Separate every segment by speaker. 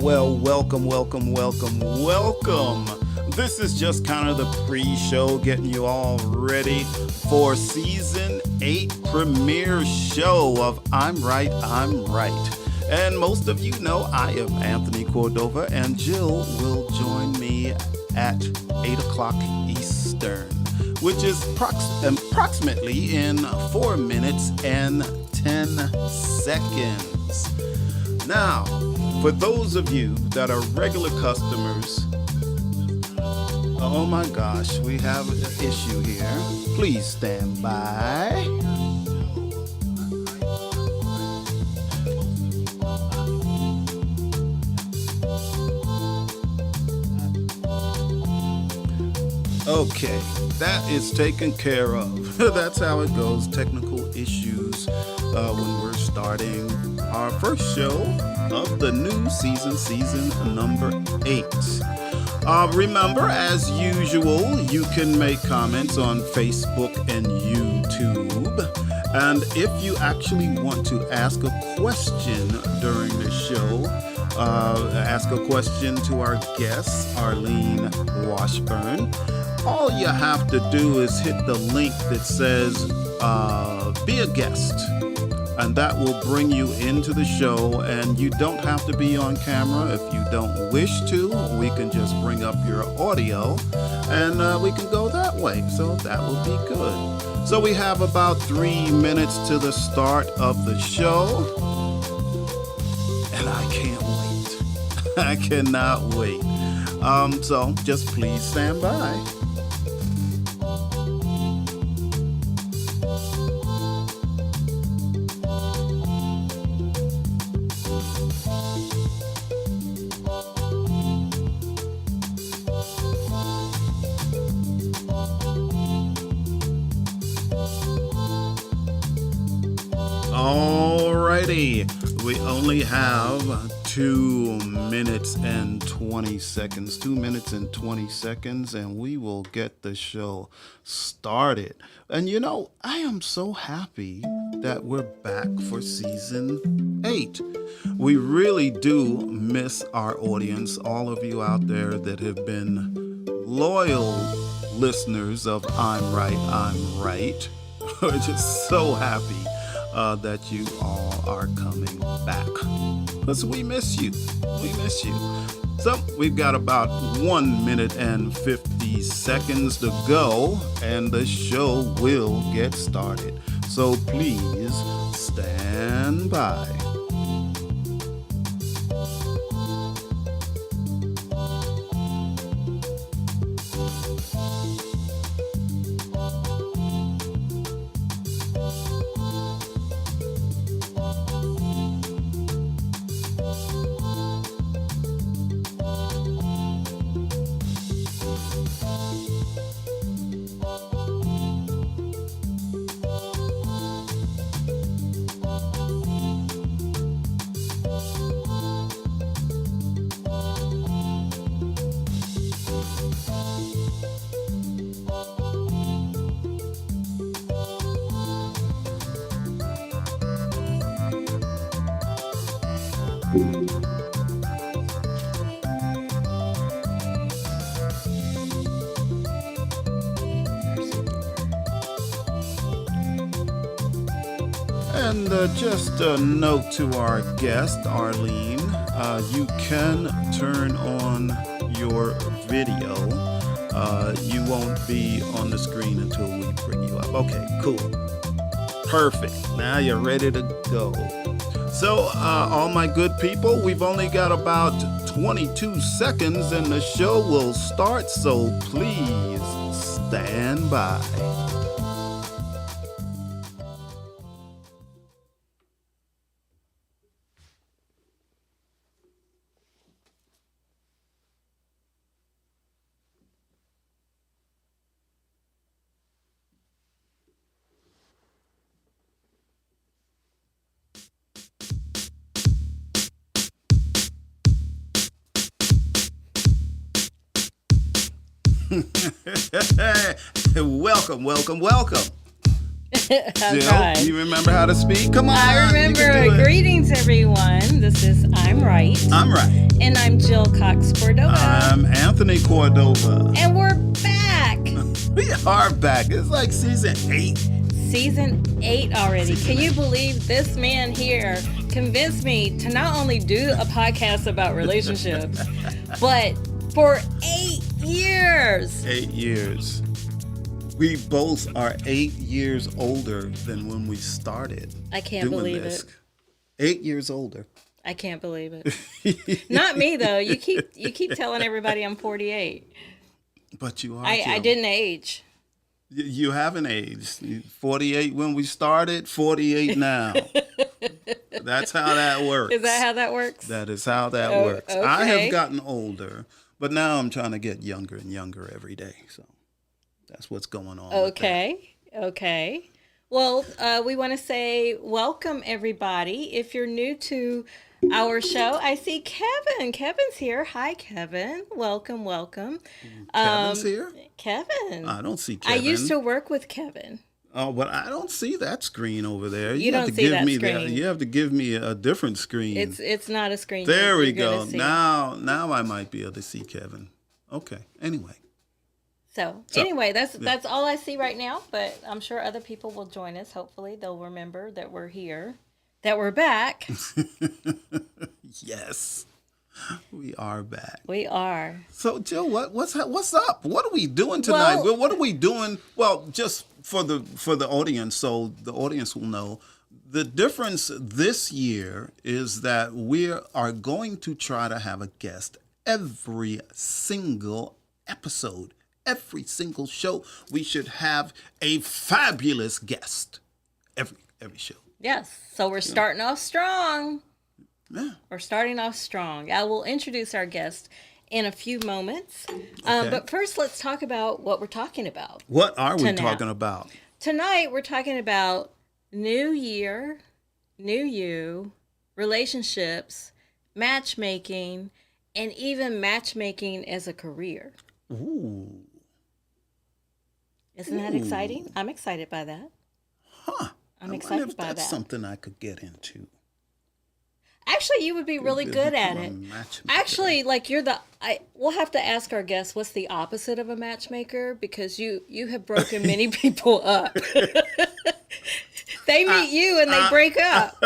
Speaker 1: Well, welcome. This is just kind of the pre-show, getting you all ready for season 8 premiere show of I'm Right. And most of you know I am Anthony Cordova, and Jill will join me at 8 o'clock Eastern, which is approximately in 4 minutes and 10 seconds. Now, for those of you that are regular customers, oh my gosh, we have an issue here. Please stand by. Okay, that is taken care of. That's how it goes. Technical issues when we're starting our first show of the new season number 8. Remember, as usual, you can make comments on Facebook and YouTube. And if you actually want to ask a question during the show, ask a question to our guest, Arlene Washburn, all you have to do is hit the link that says be a guest. And that will bring you into the show, and you don't have to be on camera. If you don't wish to, we can just bring up your audio and we can go that way. So that will be good. So we have about 3 minutes to the start of the show, and I can't wait. I cannot wait. So just please stand by. Alrighty, we only have 2 minutes and 20 seconds. 2 minutes and 20 seconds, and we will get the show started. And you know, I am so happy that we're back for season 8. We really do miss our audience, all of you out there that have been loyal listeners of I'm Right. We're just so happy that you all are coming back. Because we miss you. So we've got about 1 minute and 50 seconds to go, and the show will get started. So please stand by. And just a note to our guest, Arlene, you can turn on your video. You won't be on the screen until we bring you up. Okay, cool. Perfect. Now you're ready to go. So, all my good people, we've only got about 22 seconds and the show will start, so please stand by. Welcome. Jill,
Speaker 2: right.
Speaker 1: you remember how to speak? Come on.
Speaker 2: I remember. Greetings, everyone. This is I'm Right.
Speaker 1: I'm right.
Speaker 2: And I'm Jill Cox Cordova.
Speaker 1: I'm Anthony Cordova.
Speaker 2: And we're back.
Speaker 1: We are back. It's like season 8.
Speaker 2: Season 8 already. Can you believe this man here convinced me to not only do a podcast about relationships, but for 8 years.
Speaker 1: 8 years. We both are 8 years older than when we started.
Speaker 2: I can't believe
Speaker 1: this.
Speaker 2: it.
Speaker 1: 8 years older.
Speaker 2: I can't believe it. Not me though. You keep telling everybody I'm 48.
Speaker 1: But you are.
Speaker 2: I didn't age.
Speaker 1: You haven't aged. 48 when we started, 48 now. That's how that works.
Speaker 2: Is that how that works?
Speaker 1: That is how that works.
Speaker 2: Okay.
Speaker 1: I have gotten older, but now I'm trying to get younger and younger every day. So that's what's going on.
Speaker 2: Okay. Well, we want to say welcome, everybody. If you're new to our show, I see Kevin. Kevin's here. Hi, Kevin. Welcome.
Speaker 1: Kevin's here?
Speaker 2: Kevin.
Speaker 1: I don't see Kevin.
Speaker 2: I used to work with Kevin.
Speaker 1: Oh, but I don't see that screen over there.
Speaker 2: You don't see that screen.
Speaker 1: You have to give me a different screen.
Speaker 2: It's not a screen.
Speaker 1: There we go. Now I might be able to see Kevin. Okay. Anyway.
Speaker 2: So anyway, that's all I see right now, but I'm sure other people will join us. Hopefully they'll remember that we're here, that we're back.
Speaker 1: Yes, we are back.
Speaker 2: We are.
Speaker 1: So Jill, what's up? What are we doing tonight?
Speaker 2: Well,
Speaker 1: what are we doing? Well, just for the audience, so the audience will know. The difference this year is that we are going to try to have a guest every single episode. Every single show, we should have a fabulous guest. Every show.
Speaker 2: Yes. So we're starting off strong.
Speaker 1: Yeah.
Speaker 2: We're starting off strong. I will introduce our guest in a few moments.
Speaker 1: Okay.
Speaker 2: But first, let's talk about what we're talking about.
Speaker 1: What are we talking about?
Speaker 2: Tonight, we're talking about new year, new you, relationships, matchmaking, and even matchmaking as a career.
Speaker 1: Ooh.
Speaker 2: Isn't that exciting? I'm excited by that.
Speaker 1: Huh.
Speaker 2: I'm excited by that.
Speaker 1: That's something I could get into.
Speaker 2: Actually, you would be really good at it. Actually, like we'll have to ask our guests what's the opposite of a matchmaker, because you have broken many people up. They meet you and they break up.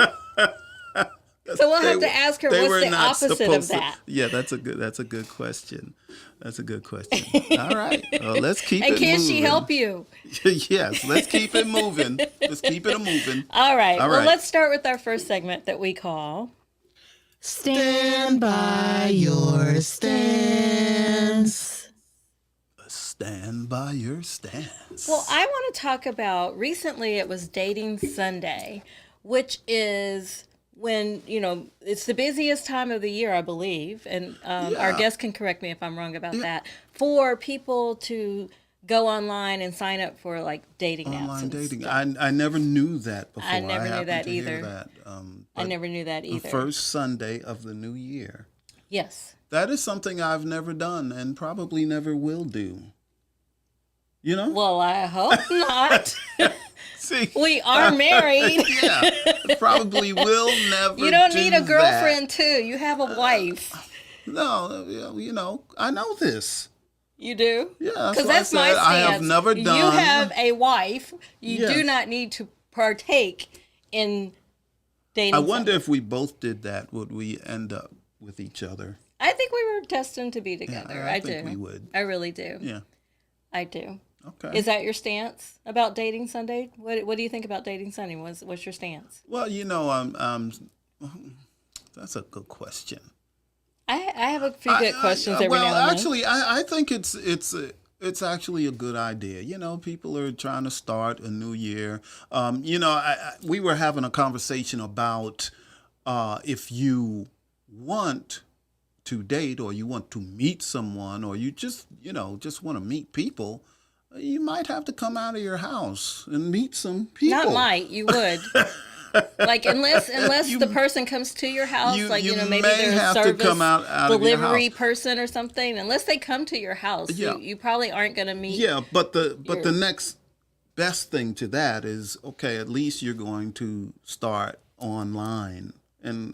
Speaker 2: So we'll have to ask her what's the opposite of that.
Speaker 1: Yeah, that's a good question. That's a good question. All right. Well, let's keep it moving.
Speaker 2: And can she help you?
Speaker 1: Yes, let's keep it moving. Let's keep it moving.
Speaker 2: All right. Well, let's start with our first segment that we call Stand by Your Stance.
Speaker 1: Stand by your stance.
Speaker 2: Well, I want to talk about, recently it was Dating Sunday, which is when, it's the busiest time of the year, I believe. And our guest can correct me if I'm wrong about that. For people to go online and sign up for like dating apps.
Speaker 1: Online dating. I never knew that before.
Speaker 2: I never knew that either.
Speaker 1: I
Speaker 2: never knew that either.
Speaker 1: The first Sunday of the new year.
Speaker 2: Yes.
Speaker 1: That is something I've never done and probably never will do.
Speaker 2: Well, I hope not.
Speaker 1: See,
Speaker 2: we are married.
Speaker 1: Yeah, probably will never.
Speaker 2: You don't need a girlfriend too. You have a wife.
Speaker 1: No, I know this.
Speaker 2: You do?
Speaker 1: Yeah,
Speaker 2: because that's my stance.
Speaker 1: I have never done.
Speaker 2: You have a wife. You do not need to partake in dating.
Speaker 1: I wonder if we both did that, would we end up with each other?
Speaker 2: I think we were destined to be together.
Speaker 1: Yeah, I think we would.
Speaker 2: I really do.
Speaker 1: Yeah,
Speaker 2: I do.
Speaker 1: Okay.
Speaker 2: Is that your stance about Dating Sunday? What do you think about Dating Sunday? What's your stance?
Speaker 1: Well, that's a good question.
Speaker 2: I have a few good questions every now and then.
Speaker 1: Actually, I think it's actually a good idea. People are trying to start a new year. We were having a conversation about if you want to date or you want to meet someone or you just want to meet people. You might have to come out of your house and meet some people.
Speaker 2: Not might, you would. Like unless the person comes to your house, maybe they're a service delivery person or something. Unless they come to your house, you probably aren't going to meet.
Speaker 1: Yeah, but the best thing to that is, okay, at least you're going to start online and,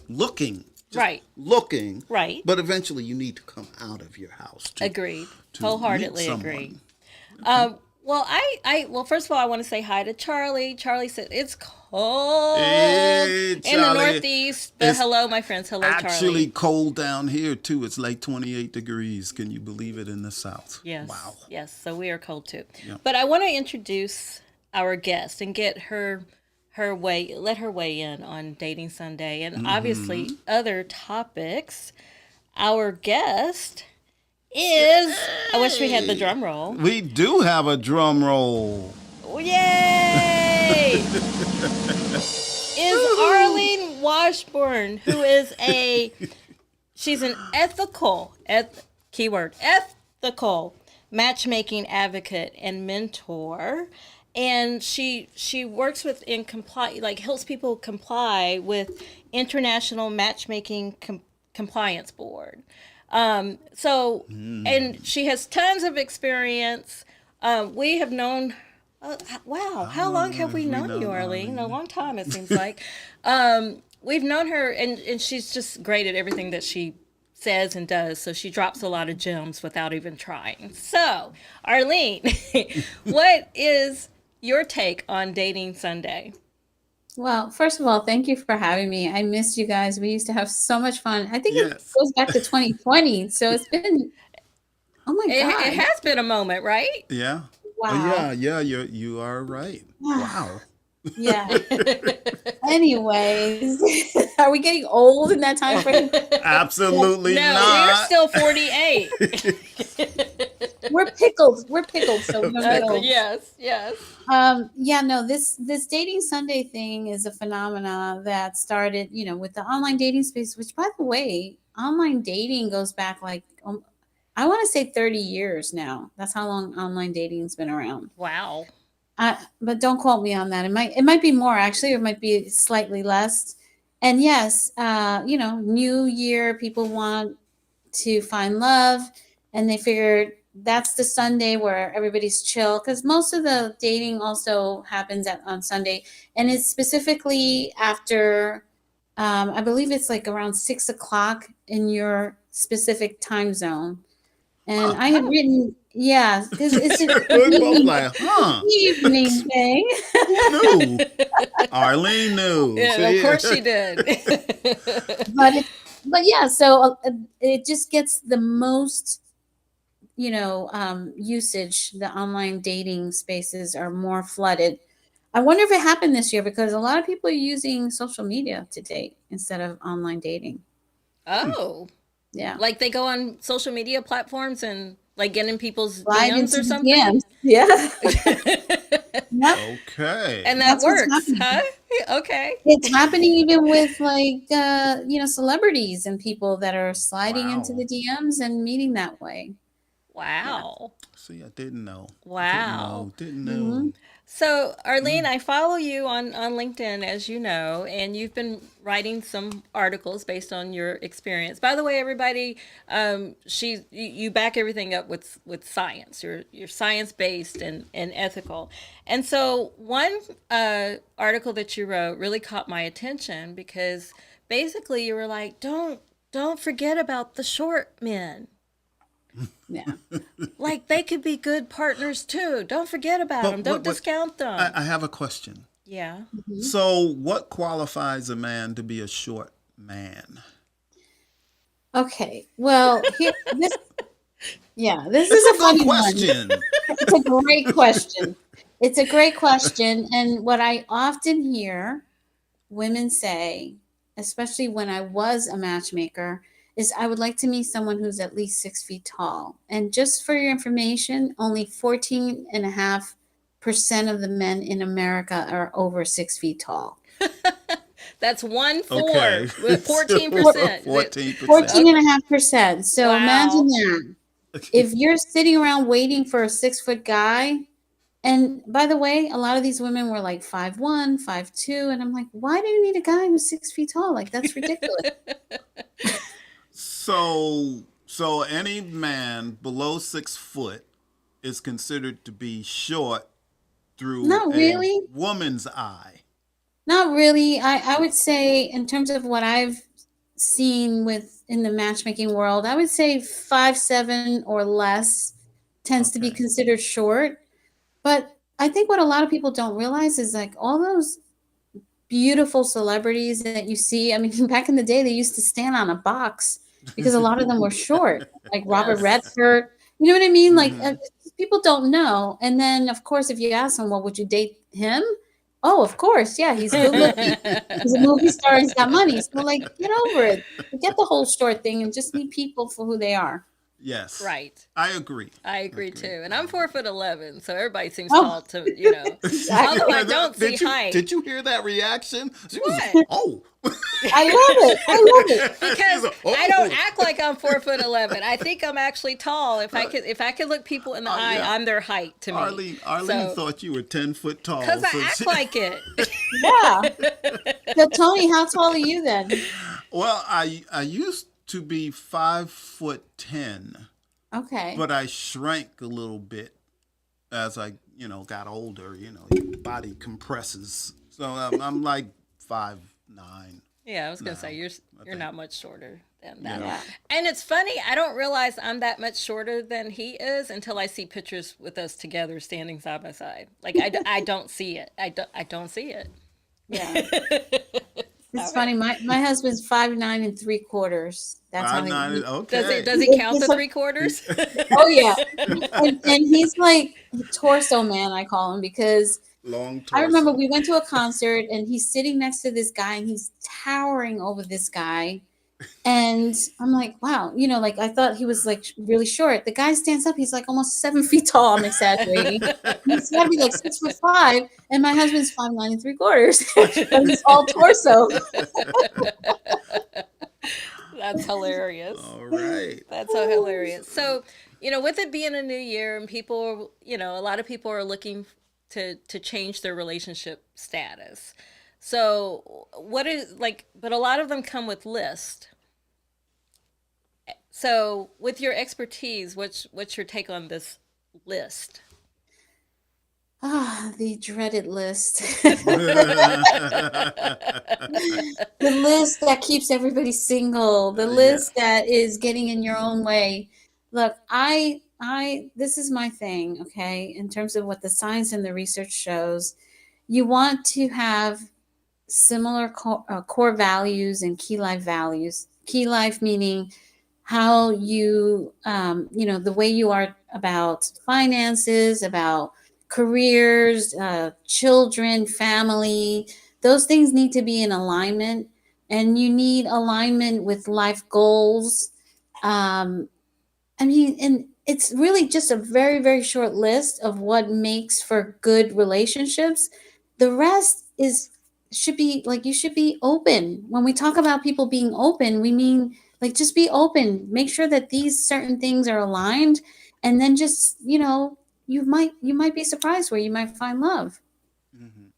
Speaker 1: looking, just
Speaker 2: Right.
Speaker 1: looking.
Speaker 2: Right.
Speaker 1: But eventually you need to come out of your house
Speaker 2: Agreed.
Speaker 1: to
Speaker 2: Wholeheartedly
Speaker 1: meet
Speaker 2: agree.
Speaker 1: someone.
Speaker 2: Well, well, first of all, I want to say hi to Charlie. Charlie said it's cold
Speaker 1: Hey,
Speaker 2: in the
Speaker 1: Charlie.
Speaker 2: Northeast. But
Speaker 1: It's
Speaker 2: hello, my friends. Hello,
Speaker 1: actually
Speaker 2: Charlie.
Speaker 1: cold down here, too. It's like 28 degrees. Can you believe it in the South?
Speaker 2: Yes.
Speaker 1: Wow.
Speaker 2: Yes. So we are cold too.
Speaker 1: Yeah.
Speaker 2: But I want to introduce our guest and get let her weigh in on Dating Sunday and obviously other topics. Our guest is. I wish we had the drum roll.
Speaker 1: We do have a drum roll.
Speaker 2: Yay! Is Arlene Washburn, who is she's an ethical matchmaking advocate and mentor, and she works helps people comply with International Matchmaking Compliance Board. And she has tons of experience. We have known. Wow, how long have we known you, Arlene? A long time, it seems like. We've known her, and she's just great at everything that she says and does. So she drops a lot of gems without even trying. So, Arlene, what is your take on Dating Sunday?
Speaker 3: Well, first of all, thank you for having me. I missed you guys. We used to have so much fun. I think it
Speaker 1: Yes.
Speaker 3: goes back to 2020. So it's been, oh my God.
Speaker 2: It has been a moment, right?
Speaker 1: Yeah.
Speaker 3: Wow.
Speaker 1: Oh, yeah. You are right. Wow.
Speaker 3: Yeah. Anyways, are we getting old in that time frame?
Speaker 1: Absolutely
Speaker 2: No,
Speaker 1: not.
Speaker 2: we're still 48.
Speaker 3: We're pickled. So we don't get old.
Speaker 2: Yes.
Speaker 3: Yeah, no, this dating Sunday thing is a phenomena that started, with the online dating space, which by the way, online dating goes back like I want to say 30 years now. That's how long online dating's been around.
Speaker 2: Wow.
Speaker 3: But don't quote me on that. It might be more actually, or it might be slightly less. And yes, new year, people want to find love, and they figured that's the Sunday where everybody's chill, because most of the dating also happens on Sunday, and it's specifically after I believe it's like around 6 o'clock in your specific time zone. And I had written, yeah, because it's an
Speaker 1: We're both like,
Speaker 3: evening thing.
Speaker 1: Who knew? Arlene knew.
Speaker 2: Yeah,
Speaker 1: See?
Speaker 2: of course she did.
Speaker 3: But yeah, so it just gets the most, usage. The online dating spaces are more flooded. I wonder if it happened this year because a lot of people are using social media to date instead of online dating.
Speaker 2: Oh.
Speaker 3: Yeah.
Speaker 2: Like they go on social media platforms and like get in people's
Speaker 3: Slide
Speaker 2: DMs
Speaker 3: into
Speaker 2: or
Speaker 3: the
Speaker 2: something?
Speaker 3: DMs. Yeah. Yep.
Speaker 1: Okay.
Speaker 2: And that
Speaker 3: That's what's
Speaker 2: works,
Speaker 3: happening.
Speaker 2: huh? Okay.
Speaker 3: It's happening even with like celebrities and people that are sliding into
Speaker 1: Wow.
Speaker 3: the DMs and meeting that way.
Speaker 2: Wow.
Speaker 1: See, I didn't know.
Speaker 2: Wow.
Speaker 1: Didn't know.
Speaker 3: Mm-hmm.
Speaker 2: So, Arlene, I follow you on LinkedIn, as you know, and you've been writing some articles based on your experience. By the way, everybody, you back everything up with science. You're science based and ethical. And so, one article that you wrote really caught my attention because basically you were like, don't forget about the short men.
Speaker 3: Yeah.
Speaker 2: Like they could be good partners too. Don't forget about them. Don't discount them.
Speaker 1: I have a question.
Speaker 2: Yeah.
Speaker 1: So, what qualifies a man to be a short man?
Speaker 3: Okay. Well, this is a funny
Speaker 1: question.
Speaker 3: one. It's a great question. It's a great question. And what I often hear women say, especially when I was a matchmaker, is I would like to meet someone who's at least 6 feet tall. And just for your information, only 14.5% of the men in America are over 6 feet tall.
Speaker 2: That's 1/4
Speaker 1: Okay.
Speaker 2: with 14%.
Speaker 1: 14%.
Speaker 3: 14.5%. So
Speaker 2: Wow.
Speaker 3: imagine that. If you're sitting around waiting for a 6-foot guy, and by the way, a lot of these women were like 5'1", 5'2", and I'm like, why do you need a guy who's 6 feet tall? Like, that's ridiculous.
Speaker 1: So any man below 6 foot is considered to be short through
Speaker 3: Not
Speaker 1: a
Speaker 3: really.
Speaker 1: woman's eye.
Speaker 3: Not really. I would say, in terms of what I've seen with in the matchmaking world, I would say 5'7" or less tends to be
Speaker 1: Okay.
Speaker 3: considered short. But I think what a lot of people don't realize is, like, all those beautiful celebrities that you see. I mean, back in the day, they used to stand on a box because a lot of them were short, like Robert
Speaker 2: Yes.
Speaker 3: Redford. You know what I mean? Like,
Speaker 1: Hmm.
Speaker 3: people don't know. And then, of course, if you ask them, well, would you date him? Oh, of course. Yeah, he's good looking. He's a movie star. He's got money. So, like, get over it. Forget the whole short thing and just meet people for who they are.
Speaker 1: Yes,
Speaker 2: Right.
Speaker 1: I agree.
Speaker 2: I
Speaker 1: I
Speaker 2: agree
Speaker 1: agree.
Speaker 2: too. And I'm 4'11", so everybody seems
Speaker 3: Oh,
Speaker 2: tall to, you know. Although
Speaker 3: exactly.
Speaker 2: I don't see
Speaker 1: Did
Speaker 2: height.
Speaker 1: you hear that reaction? She was
Speaker 2: What?
Speaker 1: oh.
Speaker 3: I love it. I love it.
Speaker 1: She's
Speaker 2: Because
Speaker 1: like,
Speaker 2: I don't
Speaker 1: oh.
Speaker 2: act like I'm 4'11". I think I'm actually tall. If I could look people in the eye,
Speaker 1: Yeah.
Speaker 2: I'm their height to me.
Speaker 1: Arlene
Speaker 2: So
Speaker 1: thought you were 10 foot tall.
Speaker 2: because I
Speaker 1: So
Speaker 2: act like it.
Speaker 3: Yeah. So, Tony, how tall are you then?
Speaker 1: well, I used to be 5'10",
Speaker 3: Okay.
Speaker 1: but I shrank a little bit as I got older. Your body compresses, so I'm like 5'9"
Speaker 2: Yeah, I was gonna
Speaker 1: now.
Speaker 2: say you're
Speaker 1: I
Speaker 2: you're
Speaker 1: think.
Speaker 2: not much shorter than that.
Speaker 1: Yeah.
Speaker 3: Yeah.
Speaker 2: And it's funny, I don't realize I'm that much shorter than he is until I see pictures with us together standing side by side. Like I don't see it. I don't see it.
Speaker 3: Yeah. It's
Speaker 2: Okay.
Speaker 3: funny. My husband's 5'9 3/4". That's how
Speaker 1: Five nine.
Speaker 2: Does he
Speaker 1: Okay.
Speaker 2: does he count the
Speaker 3: it's a,
Speaker 2: 3/4?
Speaker 3: oh yeah. And he's like torso man, I call him, because
Speaker 1: Long
Speaker 3: I remember
Speaker 1: torso.
Speaker 3: we went to a concert and he's sitting next to this guy and he's towering over this guy. And I'm like, wow, like, I thought he was like really short. The guy stands up, he's like almost 7 feet tall. I'm exaggerating. He's got to be like 6'5", and my husband's 5'9 3/4", but he's all torso.
Speaker 2: That's hilarious.
Speaker 1: All right.
Speaker 2: That's so hilarious. So, with it being a new year and people, a lot of people are looking to change their relationship status. So, what is like, but a lot of them come with lists. So, with your expertise, what's your take on this list?
Speaker 3: Ah, the dreaded list. The list that keeps everybody single, the
Speaker 1: Yeah.
Speaker 3: list that is getting in your own way. Look, this is my thing, okay? In terms of what the science and the research shows, you want to have similar core values and key life values. Key life meaning how the way you are about finances, about careers, children, family. Those things need to be in alignment, and you need alignment with life goals. Um, I mean, and it's really just a very, very short list of what makes for good relationships. The rest is should be like, you should be open. When we talk about people being open, we mean, like, just be open. Make sure that these certain things are aligned, and then just, you might be surprised where you might find love.
Speaker 1: Hmm.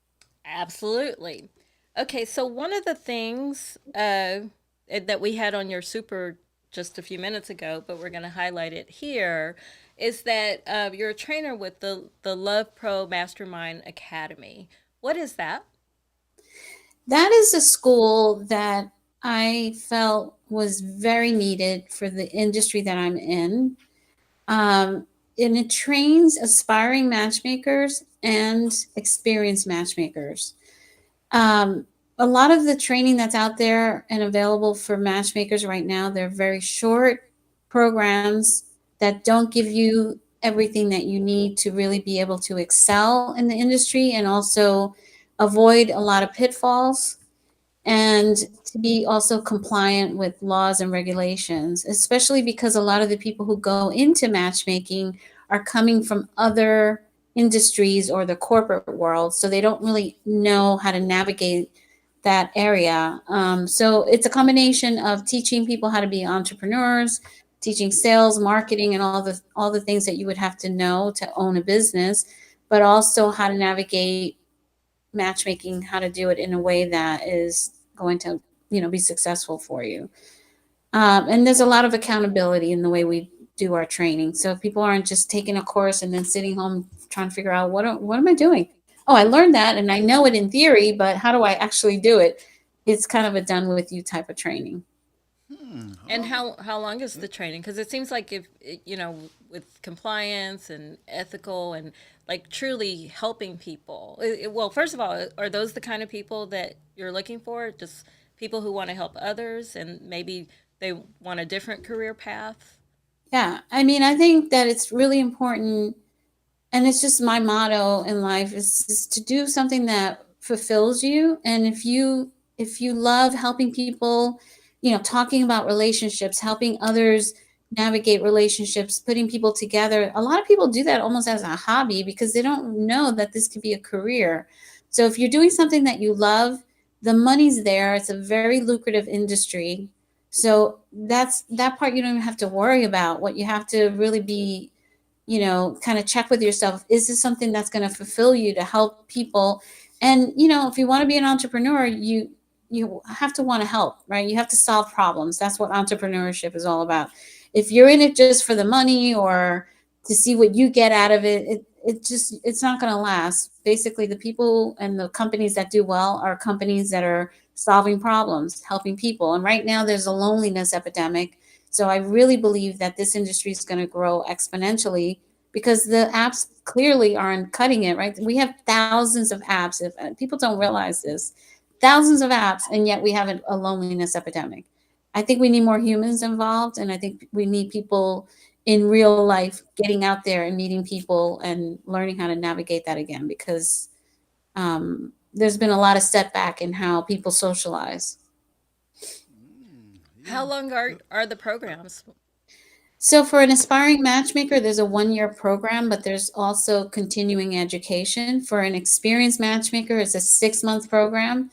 Speaker 2: Absolutely. Okay, so one of the things that we had on your super just a few minutes ago, but we're going to highlight it here, is that you're a trainer with the Love Pro Mastermind Academy. What is that?
Speaker 3: That is a school that I felt was very needed for the industry that I'm in. Um, and it trains aspiring matchmakers and experienced matchmakers. Um, a lot of the training that's out there and available for matchmakers right now, they're very short programs that don't give you everything that you need to really be able to excel in the industry, and also avoid a lot of pitfalls, and to be also compliant with laws and regulations, especially because a lot of the people who go into matchmaking are coming from other industries or the corporate world. So they don't really know how to navigate that area. So it's a combination of teaching people how to be entrepreneurs, teaching sales, marketing, and all the things that you would have to know to own a business, but also how to navigate matchmaking, how to do it in a way that is going to, be successful for you. And there's a lot of accountability in the way we do our training. So people aren't just taking a course and then sitting home trying to figure out what am I doing? Oh, I learned that and I know it in theory, but how do I actually do it? It's kind of a done with you type of training.
Speaker 2: And
Speaker 1: Oh,
Speaker 2: how long is the training? Because it seems like if with compliance and ethical and like truly helping people. Well, first of all, are those the kind of people that you're looking for? Just people who want to help others and maybe they want a different career path.
Speaker 3: Yeah. I mean, I think that it's really important, and it's just my motto in life is to do something that fulfills you. And if you love helping people, talking about relationships, helping others navigate relationships, putting people together, a lot of people do that almost as a hobby because they don't know that this could be a career. So if you're doing something that you love, the money's there. It's a very lucrative industry. So that part you don't even have to worry about. What you have to really be, kind of check with yourself, is this something that's going to fulfill you to help people? And if you want to be an entrepreneur, you have to want to help, right? You have to solve problems. That's what entrepreneurship is all about. If you're in it just for the money or to see what you get out of it, it's not going to last. Basically, the people and the companies that do well are companies that are solving problems, helping people. And right now there's a loneliness epidemic. So I really believe that this industry is going to grow exponentially because the apps clearly aren't cutting it, right? We have thousands of apps. If people don't realize this, thousands of apps, and yet we have a loneliness epidemic. I think we need more humans involved, and I think we need people in real life getting out there and meeting people and learning how to navigate that again because there's been a lot of setback in how people socialize.
Speaker 2: How
Speaker 1: yeah.
Speaker 2: long are the programs?
Speaker 3: So for an aspiring matchmaker, there's a 1 year program, but there's also continuing education. For an experienced matchmaker, it's a 6 month program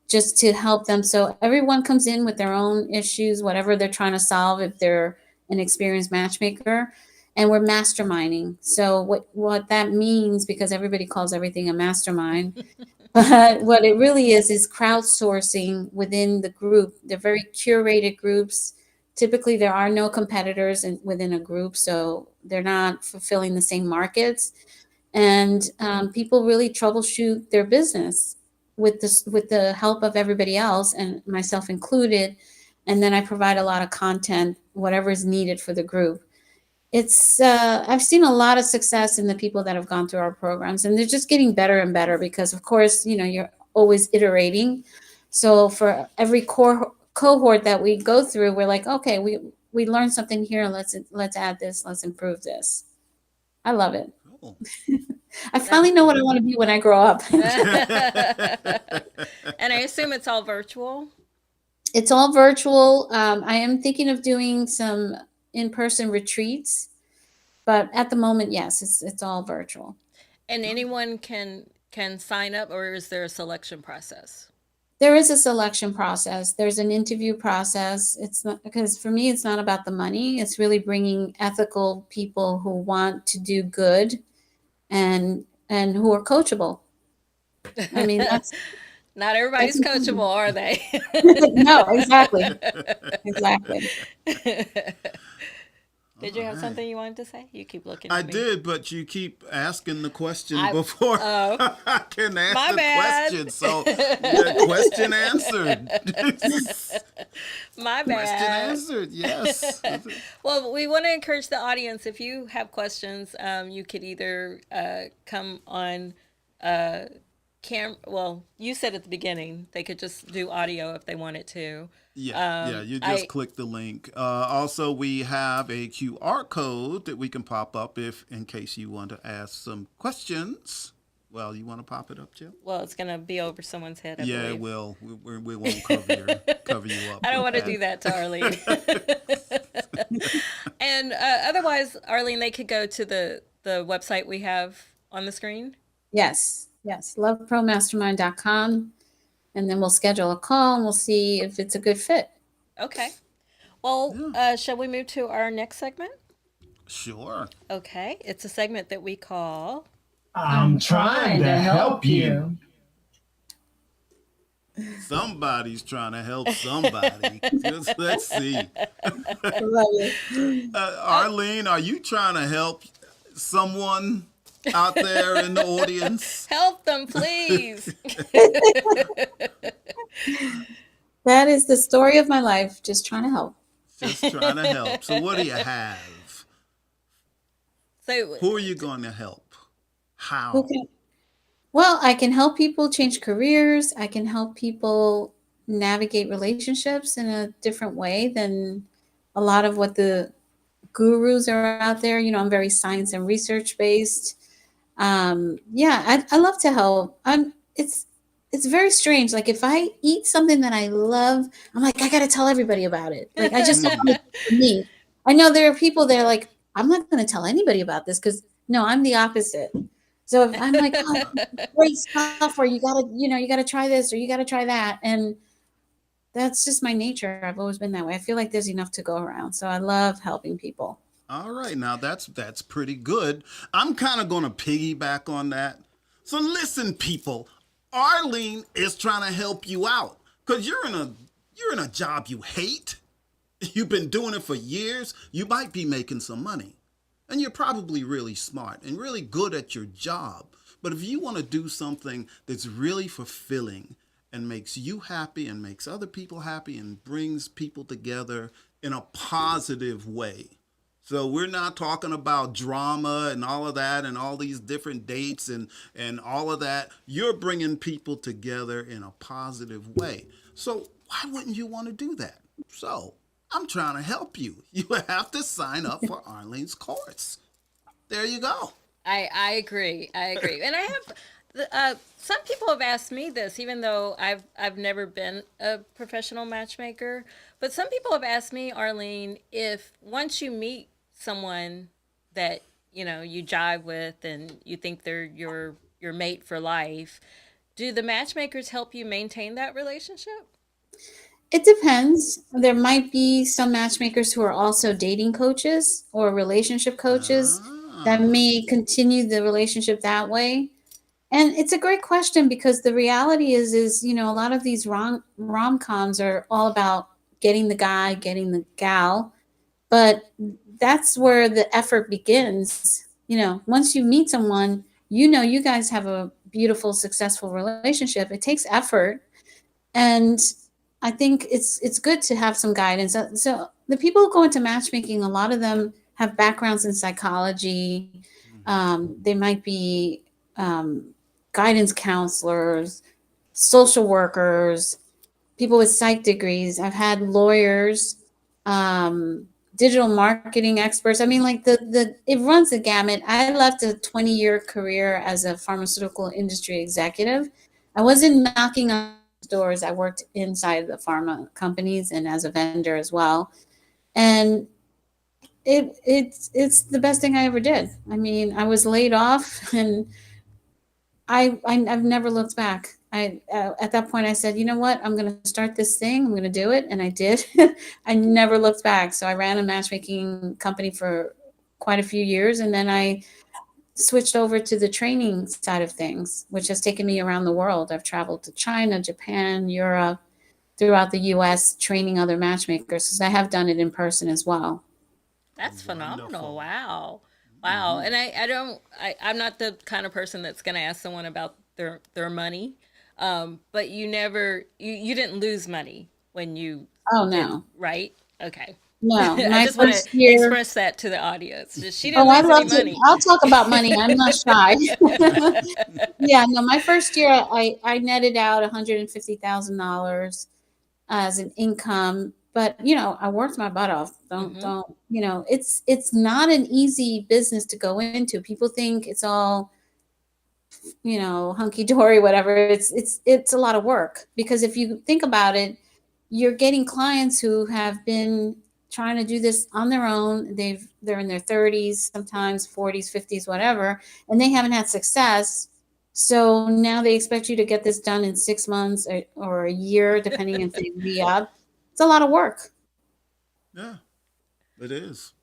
Speaker 3: just to help them. So everyone comes in with their own issues, whatever they're trying to solve, if they're an experienced matchmaker. And we're masterminding. So what that means, because everybody calls everything a mastermind, but what it really is crowdsourcing within the group. They're very curated groups. Typically, there are no competitors within a group, so they're not fulfilling the same markets. And people really troubleshoot their business with the help of everybody else, and myself included. And then I provide a lot of content, whatever is needed for the group. It's I've seen a lot of success in the people that have gone through our programs, and they're just getting better and better because of course you're always iterating. So for every core cohort that we go through, we're like, okay, we learned something here, let's add this, let's improve this. I love it.
Speaker 1: Cool.
Speaker 3: I
Speaker 2: That's
Speaker 3: finally know what I want to be when I grow up.
Speaker 2: and I assume it's all virtual.
Speaker 3: It's all virtual. I am thinking of doing some in-person retreats, but at the moment, yes, it's all virtual.
Speaker 2: And anyone can sign up, or is there a selection process?
Speaker 3: There is a selection process. There's an interview process. It's not, because for me, it's not about the money. It's really bringing ethical people who want to do good and who are coachable. I mean,
Speaker 2: Not
Speaker 3: that's
Speaker 2: everybody's coachable,
Speaker 3: important.
Speaker 2: are they?
Speaker 3: No, exactly, exactly.
Speaker 2: Did
Speaker 1: All
Speaker 2: you have
Speaker 1: right.
Speaker 2: something you wanted to say? You keep looking
Speaker 1: I
Speaker 2: at me.
Speaker 1: did, but you keep asking the question
Speaker 2: I
Speaker 1: before
Speaker 2: oh
Speaker 1: I can ask
Speaker 2: my
Speaker 1: the
Speaker 2: bad.
Speaker 1: question. So, yeah, question answered.
Speaker 2: My
Speaker 1: Question
Speaker 2: bad.
Speaker 1: answered. Yes.
Speaker 2: Well, we want to encourage the audience. If you have questions, you could either come on Well, you said at the beginning they could just do audio if they wanted to.
Speaker 1: Yeah, yeah, you just
Speaker 2: I
Speaker 1: click the link. Also, we have a QR code that we can pop up if, in case you want to ask some questions. Well, you want to pop it up, Jill?
Speaker 2: Well, it's gonna be over someone's head, I
Speaker 1: Yeah, it
Speaker 2: believe.
Speaker 1: will. We won't cover you up
Speaker 2: I don't
Speaker 1: with
Speaker 2: want to do that to Arlene. And otherwise, Arlene, they could go to the website we have on the screen.
Speaker 3: Yes, yes. Lovepromastermind.com, and then we'll schedule a call and we'll see if it's a good fit.
Speaker 2: Okay. Well,
Speaker 1: Yeah,
Speaker 2: shall we move to our next segment?
Speaker 1: sure.
Speaker 2: Okay, it's a segment that we call.
Speaker 4: I'm trying to help you.
Speaker 1: Somebody's trying to help somebody. Just let's see.
Speaker 3: Love it.
Speaker 1: Arlene, are you trying to help someone out there in the audience?
Speaker 2: Help them, please.
Speaker 3: That is the story of my life, just trying to help.
Speaker 1: Just trying to help. So, what do you have?
Speaker 2: So,
Speaker 1: Who are you going to help?
Speaker 3: Who
Speaker 1: How?
Speaker 3: can, well, I can help people change careers. I can help people navigate relationships in a different way than a lot of what the gurus are out there. You know, I'm very science and research based. Yeah, I love to help. It's very strange. Like if I eat something that I love, I'm like, I gotta tell everybody about it. Like I just don't want it for me. I know there are people that are like, I'm not gonna tell anybody about this because no, I'm the opposite. So if I'm like, oh, great stuff, or you gotta, you gotta try this or you gotta try that. And that's just my nature. I've always been that way. I feel like there's enough to go around. So I love helping people.
Speaker 1: All right, now that's pretty good. I'm kind of going to piggyback on that. So listen, people, Arlene is trying to help you out because you're in a job you hate. You've been doing it for years. You might be making some money, and you're probably really smart and really good at your job. But if you want to do something that's really fulfilling and makes you happy and makes other people happy and brings people together in a positive way, so we're not talking about drama and all of that and all these different dates and all of that. You're bringing people together in a positive way. So why wouldn't you want to do that? So I'm trying to help you. You have to sign up for Arlene's course. There you go.
Speaker 2: I agree. I agree. And I have some people have asked me this, even though I've never been a professional matchmaker. But some people have asked me, Arlene, if once you meet someone that you jive with and you think they're your mate for life, do the matchmakers help you maintain that relationship?
Speaker 3: It depends. There might be some matchmakers who are also dating coaches or relationship coaches that
Speaker 1: Ah.
Speaker 3: may continue the relationship that way. And it's a great question because the reality is a lot of these rom-coms are all about getting the guy, getting the gal, but that's where the effort begins. Once you meet someone, you guys have a beautiful, successful relationship. It takes effort, and I think it's good to have some guidance. So the people who go into matchmaking, a lot of them have backgrounds in psychology. They might be um, guidance counselors, social workers, people with psych degrees. I've had lawyers, um, digital marketing experts. I mean, like the it runs the gamut. I left a 20-year career as a pharmaceutical industry executive. I wasn't knocking on doors. I worked inside the pharma companies and as a vendor as well. And it's the best thing I ever did. I mean, I was laid off, and I've never looked back. I At that point I said, you know what, I'm going to start this thing. I'm going to do it, and I did. I never looked back. So I ran a matchmaking company for quite a few years, and then I switched over to the training side of things, which has taken me around the world. I've traveled to China, Japan, Europe, throughout the US, training other matchmakers, because I have done it in person as well.
Speaker 2: That's phenomenal.
Speaker 1: Wonderful.
Speaker 2: Wow. Wow.
Speaker 1: Hmm.
Speaker 2: And I'm not the kind of person that's going to ask someone about their money. But you didn't lose money when you
Speaker 3: Oh
Speaker 2: did,
Speaker 3: no.
Speaker 2: right? Okay.
Speaker 3: No,
Speaker 2: I
Speaker 3: my
Speaker 2: just want to
Speaker 3: first year.
Speaker 2: express that to the audience. She
Speaker 3: Oh,
Speaker 2: didn't
Speaker 3: I
Speaker 2: lose any
Speaker 3: love to.
Speaker 2: money.
Speaker 3: I'll talk about money. I'm not shy. Yeah, no, my first year I netted out $150,000 as an income, but I worked my butt off. Don't
Speaker 2: Hmm.
Speaker 3: don't it's not an easy business to go into. People think it's all hunky dory, whatever. It's a lot of work because if you think about it, you're getting clients who have been trying to do this on their own. They're in their 30s, sometimes 40s, 50s, whatever, and they haven't had success. So now they expect you to get this done in 6 months or a year, depending if they re-up. It's a lot of work.
Speaker 1: Yeah, it is.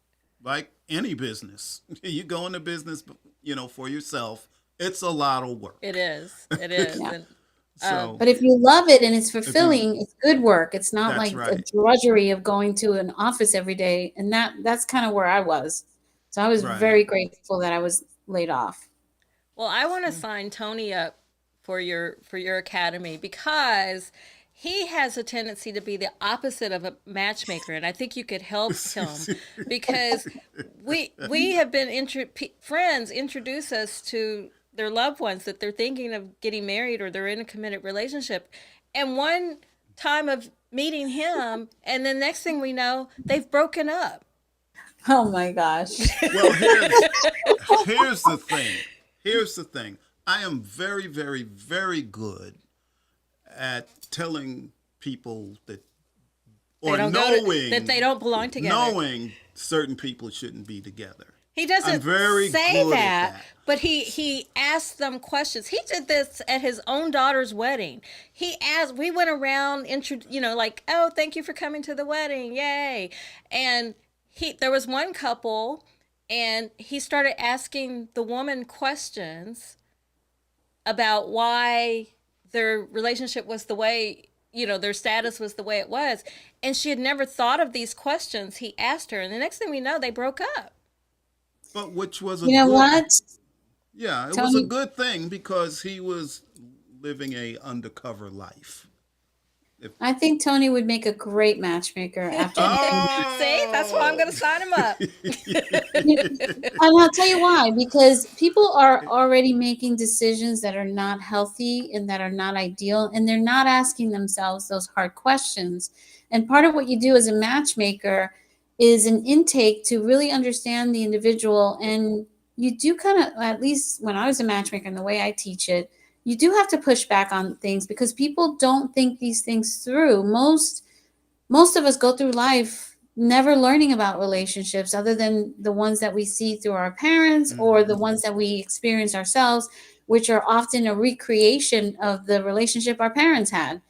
Speaker 1: Like any business, you go into business, for yourself. It's a lot of
Speaker 2: It
Speaker 1: work.
Speaker 2: is. It is.
Speaker 3: Yeah.
Speaker 2: And
Speaker 1: So
Speaker 3: But if you love it and it's
Speaker 1: if you,
Speaker 3: fulfilling, it's good work. It's not
Speaker 1: that's
Speaker 3: like a
Speaker 1: right,
Speaker 3: drudgery of going to an office every day. And that's kind of where I was. So I was
Speaker 1: right.
Speaker 3: very grateful that I was laid off.
Speaker 2: Well, I want to sign Tony up for your academy because he has a tendency to be the opposite of a matchmaker, and I think you could help him because we have been friends introduce us to their loved ones that they're thinking of getting married or they're in a committed relationship, and one time of meeting him, and then next thing we know, they've broken up.
Speaker 3: Oh my gosh.
Speaker 1: Well, here's the thing. Here's the thing. I am very, very, very good at telling people that,
Speaker 2: They
Speaker 1: or
Speaker 2: don't go to that they don't belong together.
Speaker 1: knowing certain people shouldn't be together.
Speaker 2: He
Speaker 1: I'm
Speaker 2: doesn't
Speaker 1: very
Speaker 2: say
Speaker 1: good at
Speaker 2: that,
Speaker 1: that.
Speaker 2: but he asked them questions. He did this at his own daughter's wedding. He asked. We went around, like, oh, thank you for coming to the wedding, yay! And there was one couple, and he started asking the woman questions about why their relationship was the way, their status was the way it was, and she had never thought of these questions. He asked her, and the next thing we know, they broke up.
Speaker 1: But which was a
Speaker 3: You know
Speaker 1: good,
Speaker 3: what,
Speaker 1: yeah, it was a
Speaker 3: Tony?
Speaker 1: good thing because he was living a undercover life. If,
Speaker 3: I think Tony would make a great matchmaker after he came.
Speaker 2: See, that's why I'm going to sign him up.
Speaker 3: And I'll tell you why, because people are already making decisions that are not healthy and that are not ideal, and they're not asking themselves those hard questions. And part of what you do as a matchmaker is an intake to really understand the individual. And you do kind of, at least when I was a matchmaker and the way I teach it, you do have to push back on things because people don't think these things through. Most of us go through life never learning about relationships other than the ones that we see through our parents or the
Speaker 1: mhm,
Speaker 3: ones that we experience ourselves, which are often a recreation of the relationship our parents had.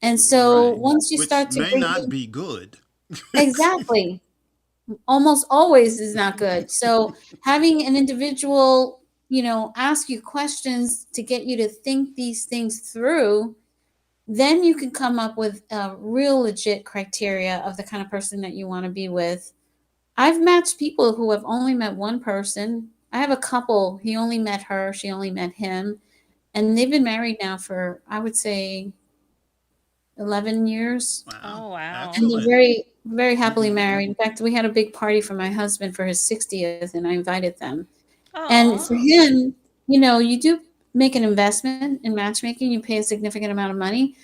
Speaker 3: And so
Speaker 1: right,
Speaker 3: once you
Speaker 1: which
Speaker 3: start to
Speaker 1: may
Speaker 3: bring
Speaker 1: not
Speaker 3: in,
Speaker 1: be good.
Speaker 3: exactly, almost always is not good. So having an individual, ask you questions to get you to think these things through, then you can come up with a real legit criteria of the kind of person that you want to be with. I've matched people who have only met one person. I have a couple, he only met her, she only met him, and they've been married now for, I would say, 11 years.
Speaker 1: Wow,
Speaker 2: Oh, wow.
Speaker 3: And they're
Speaker 1: excellent.
Speaker 3: very, very happily
Speaker 1: Hmm.
Speaker 3: married. In fact, we had a big party for my husband for his 60th, and I invited them. And
Speaker 2: Aw.
Speaker 3: for
Speaker 1: Wow.
Speaker 3: him, you do make an investment in matchmaking, you pay a significant amount of money.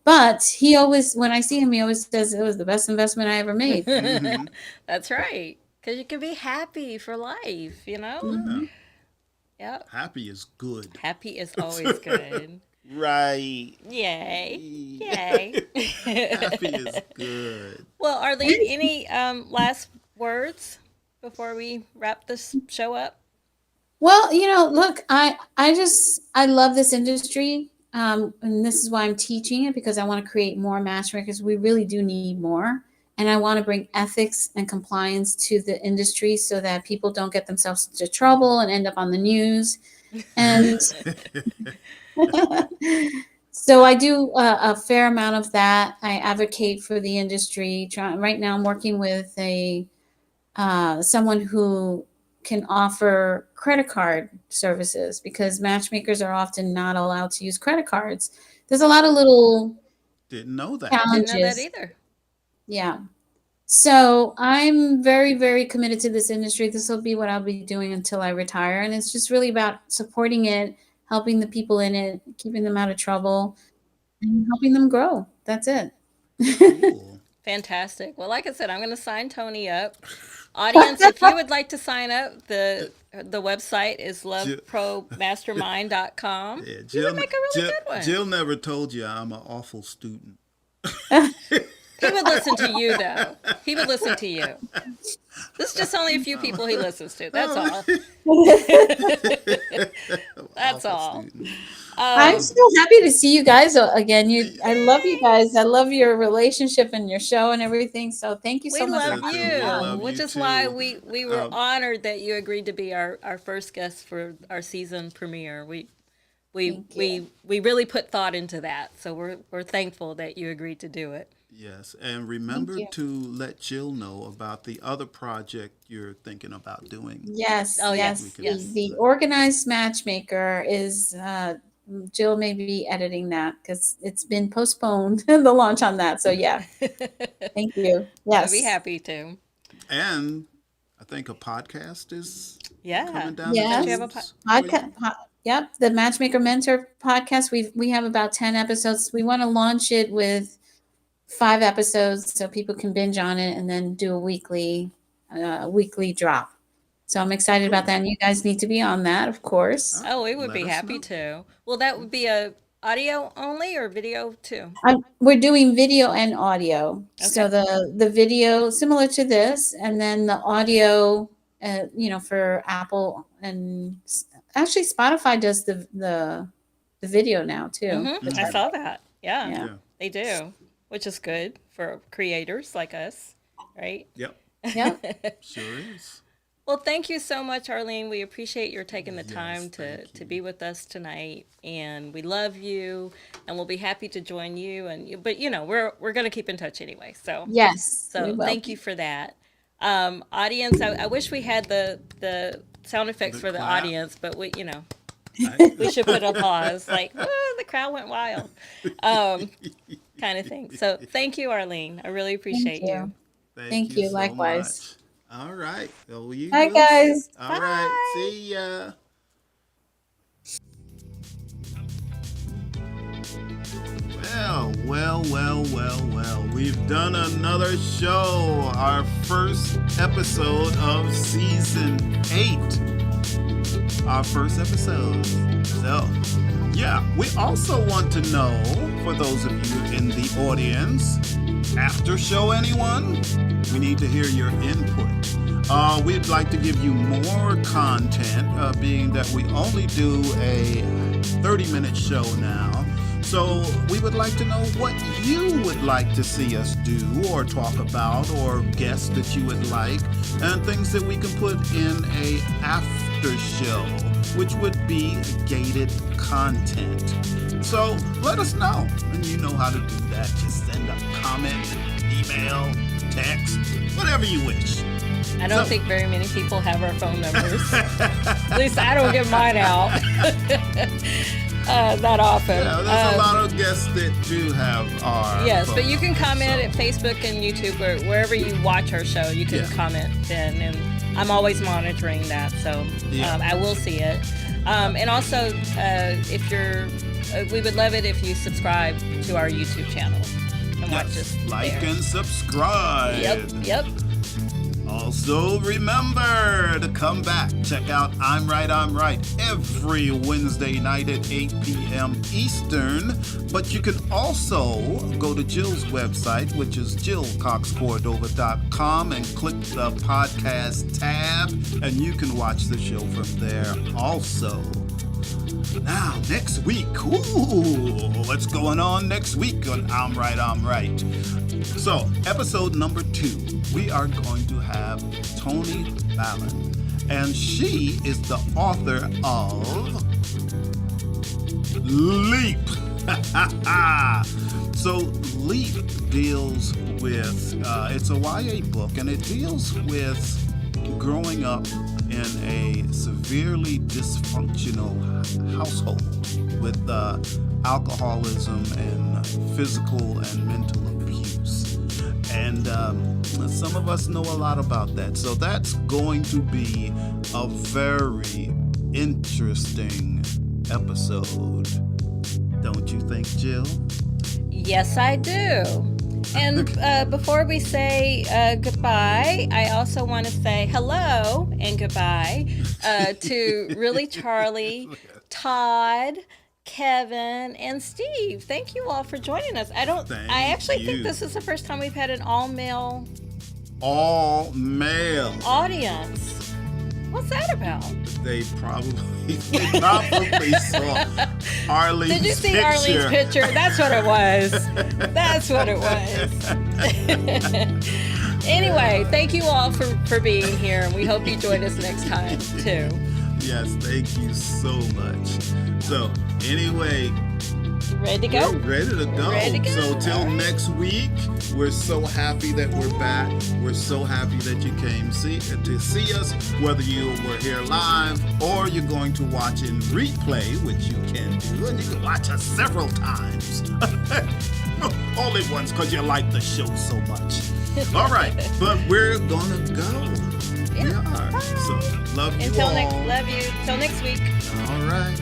Speaker 3: But he always, when I see him, he always says it was the best investment I ever made.
Speaker 1: Hmm.
Speaker 2: That's right. Because you can be happy for life, you know?
Speaker 1: Yeah.
Speaker 3: Mhm.
Speaker 2: Yep.
Speaker 1: Happy is good.
Speaker 2: Happy is always good.
Speaker 1: Right.
Speaker 2: Yay. Yay.
Speaker 1: Happy is good.
Speaker 2: Well, Arlene, any last words before we wrap this show up?
Speaker 3: Well, look, I love this industry, and this is why I'm teaching it because I want to create more matchmakers. We really do need more, and I want to bring ethics and compliance to the industry so that people don't get themselves into trouble and end up on the news. And so I do a fair amount of that. I advocate for the industry. Right now, I'm working with a someone who can offer credit card services because matchmakers are often not allowed to use credit cards. There's a lot of little
Speaker 1: Didn't know that.
Speaker 2: Didn't know that
Speaker 3: challenges.
Speaker 2: either.
Speaker 3: Yeah. So I'm very, very committed to this industry. This will be what I'll be doing until I retire. And it's just really about supporting it, helping the people in it, keeping them out of trouble, and helping them grow. That's it.
Speaker 1: Cool.
Speaker 2: Fantastic. Well, like I said, I'm going to sign Tony up. Audience, if you would like to sign up, the website is
Speaker 1: Jill,
Speaker 2: lovepromastermind.com.
Speaker 1: yeah,
Speaker 2: You would make a really
Speaker 1: Jill,
Speaker 2: good one.
Speaker 1: Jill never told you I'm an awful student.
Speaker 2: He would listen to you, though. He would listen to you. This is just only a few people he listens to. That's all. That's
Speaker 1: Awful
Speaker 2: all.
Speaker 1: student.
Speaker 3: I'm
Speaker 2: Um,
Speaker 3: so happy to see you guys again. I love you guys. I love your relationship and your show and everything. So thank you
Speaker 2: we
Speaker 3: so much for
Speaker 2: love
Speaker 1: Good too.
Speaker 3: having me
Speaker 1: We
Speaker 2: you,
Speaker 3: on.
Speaker 1: love
Speaker 2: which
Speaker 1: you
Speaker 2: is why
Speaker 1: too.
Speaker 2: we were
Speaker 1: Um,
Speaker 2: honored that you agreed to be our first guest for our season premiere.
Speaker 3: Thank you.
Speaker 2: we really put thought into that. So we're thankful that you agreed to do it.
Speaker 1: Yes, and
Speaker 3: Thank
Speaker 1: remember
Speaker 3: you.
Speaker 1: to let Jill know about the other project you're thinking about doing.
Speaker 3: Yes,
Speaker 2: Oh
Speaker 3: yes.
Speaker 1: We
Speaker 2: yes,
Speaker 1: can,
Speaker 2: yes.
Speaker 3: The organized matchmaker is Jill may be editing that because it's been postponed the launch on that. So yeah, thank you.
Speaker 2: I'd be
Speaker 3: Yes.
Speaker 2: happy to.
Speaker 1: and I think a podcast is
Speaker 2: Yeah.
Speaker 1: coming down the
Speaker 2: Don't you
Speaker 3: Yes.
Speaker 2: have a
Speaker 1: tubes for you.
Speaker 3: Yep, the Matchmaker Mentor podcast. We have about 10 episodes. We want to launch it with 5 episodes so people can binge on it and then do a weekly drop. So I'm excited about
Speaker 1: Cool.
Speaker 3: that. And you guys need to be on that, of course.
Speaker 1: All right,
Speaker 2: Oh, we would
Speaker 1: let
Speaker 2: be
Speaker 1: us
Speaker 2: happy
Speaker 1: know.
Speaker 2: to. Well, that would be a audio only or video too?
Speaker 3: We're doing video and audio. So
Speaker 2: Okay.
Speaker 3: the video similar to this, and then the audio, for Apple and actually Spotify does the video now too, which
Speaker 2: I
Speaker 3: I
Speaker 1: Hmm.
Speaker 2: saw
Speaker 3: like.
Speaker 2: that. Yeah,
Speaker 3: Yeah.
Speaker 1: Yeah.
Speaker 2: they do, which is good for creators like us, right?
Speaker 1: Yep.
Speaker 3: Yep.
Speaker 1: Sure is.
Speaker 2: Well, thank you so much, Arlene. We appreciate your taking the
Speaker 1: Yes,
Speaker 2: time to
Speaker 1: thank
Speaker 2: to
Speaker 1: you.
Speaker 2: be with us tonight, and we love you, and we'll be happy to join you. But we're gonna keep in touch anyway. So
Speaker 3: Yes, we
Speaker 2: so
Speaker 3: will.
Speaker 2: thank you for that, audience. I wish we had the sound effects
Speaker 1: The
Speaker 2: for the
Speaker 1: clap.
Speaker 2: audience, but
Speaker 1: I,
Speaker 2: we should put a pause, like, oh, the crowd went wild, kind of thing. So thank you, Arlene. I really
Speaker 3: Thank
Speaker 2: appreciate
Speaker 3: you.
Speaker 2: you.
Speaker 3: Thank
Speaker 1: you
Speaker 3: you.
Speaker 1: so
Speaker 3: Likewise.
Speaker 1: much. All right. Well, you
Speaker 3: Bye,
Speaker 1: will.
Speaker 3: guys.
Speaker 1: All right.
Speaker 2: Bye.
Speaker 1: See ya. Well. We've done another show, our first episode of season 8. Our first episode. So, yeah, we also want to know, for those of you in the audience, after show anyone? We need to hear your input. We'd like to give you more content, being that we only do a 30-minute show now. So we would like to know what you would like to see us do or talk about, or guests that you would like, and things that we can put in a after show, which would be gated content. So let us know, and you know how to do that. Just send a comment, email, text, whatever you wish.
Speaker 2: I don't think very many people have our phone numbers. At least I don't give mine out that often.
Speaker 1: Yeah, there's a lot of guests that do have our
Speaker 2: Yes,
Speaker 1: phone
Speaker 2: but you can
Speaker 1: numbers,
Speaker 2: comment
Speaker 1: so-
Speaker 2: at Facebook and YouTube or wherever you watch our show. You can
Speaker 1: Yeah.
Speaker 2: comment then, and I'm always monitoring that, so
Speaker 1: Yeah.
Speaker 2: I will see it. And also, if you're, we would love it if you subscribe to our YouTube channel and watch us
Speaker 1: Like
Speaker 2: there.
Speaker 1: and subscribe.
Speaker 2: Yep.
Speaker 1: Also, remember to come back. Check out I'm Right every Wednesday night at 8 p.m. Eastern. But you can also go to Jill's website, which is jillcoxcordova.com, and click the podcast tab, and you can watch the show from there also. Now, next week, what's going on next week on I'm Right? So, episode number 2, we are going to have Toni Fallon, and she is the author of Leap. So, Leap deals with, it's a YA book, and it deals with growing up in a severely dysfunctional household with alcoholism and physical and mental abuse. And some of us know a lot about that. So that's going to be a very interesting episode. Don't you think, Jill?
Speaker 2: Yes, I do. And before we say goodbye, I also want to say hello and goodbye to Really Charlie, Todd, Kevin, and Steve. Thank you all for joining us. I actually think this is the first time we've had an all-male audience. What's that about?
Speaker 1: They probably saw Arlene's
Speaker 2: Did you see
Speaker 1: picture.
Speaker 2: Arlene's picture? That's what it was. That's what it was. Anyway, thank you all for being here, and we hope you join us next time, too.
Speaker 1: Yes, thank you so much. So, anyway,
Speaker 2: Ready to go?
Speaker 1: we're ready to go.
Speaker 2: Ready to go.
Speaker 1: So, till next week, we're so happy that we're back. We're so happy that you came to see us, whether you were here live or you're going to watch in replay, which you can do, and you can watch us several times. Only once because you like the show so much. All right, but we're gonna go.
Speaker 2: Yeah.
Speaker 1: We are. So love you
Speaker 2: Until
Speaker 1: all.
Speaker 2: love you. Till next week.
Speaker 1: All right.